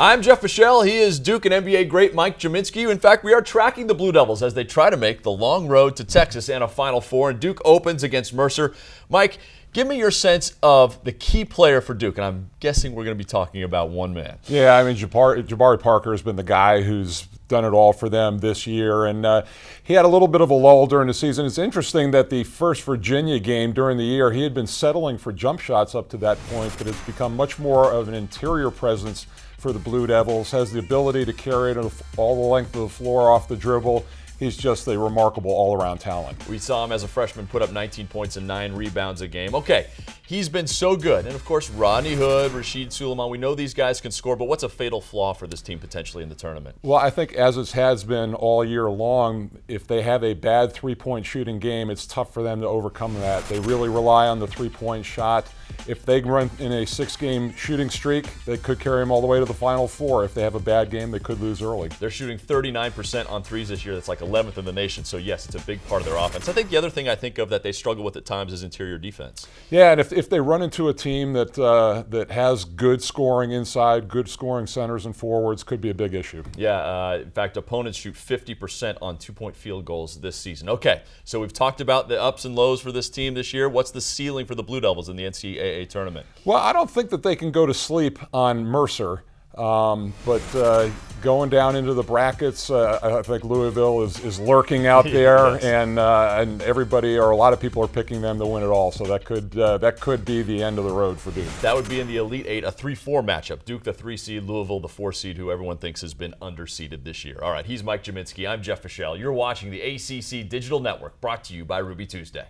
I'm Jeff Fischel. He is Duke and NBA great Mike Gminski. In fact, we are tracking the Blue Devils as they try to make the long road to Texas and a Final Four. And Duke opens against Mercer. Mike, give me your sense of the key player for Duke. And I'm guessing we're going to be talking about one man. Yeah, I mean, Jabari Parker has been the guy who's done it all for them this year. And he had a little bit of a lull during the season. It's interesting that the first Virginia game during the year, he had been settling for jump shots up to that point, but it's become much more of an interior presence for the Blue Devils, has the ability to carry it all the length of the floor off the dribble. He's just a remarkable all-around talent. We saw him as a freshman put up 19 points and 9 rebounds a game. Okay, he's been so good. And, of course, Rodney Hood, Rasheed Suleiman, we know these guys can score, but what's a fatal flaw for this team potentially in the tournament? Well, I think as it has been all year long, if they have a bad three-point shooting game, it's tough for them to overcome that. They really rely on the three-point shot. If they run in a 6-game shooting streak, they could carry them all the way to the Final Four. If they have a bad game, they could lose early. They're shooting 39% on threes this year. That's like 11th in the nation. So, yes, it's a big part of their offense. I think the other thing I think of that they struggle with at times is interior defense. Yeah, and if they run into a team that that has good scoring inside, good scoring centers and forwards, could be a big issue. Yeah, in fact, opponents shoot 50% on two-point field goals this season. Okay, so we've talked about the ups and lows for this team this year. What's the ceiling for the Blue Devils in the NCAA Tournament? Well, I don't think that they can go to sleep on Mercer, but going down into the brackets, I think Louisville is lurking out there, yes. and everybody or a lot of people are picking them to win it all. So that could be the end of the road for Duke. That would be in the Elite Eight, a 3-4 matchup. Duke, the 3 seed, Louisville, the 4 seed, who everyone thinks has been underseeded this year. All right, he's Mike Gminski. I'm Jeff Fischel. You're watching the ACC Digital Network, brought to you by Ruby Tuesday.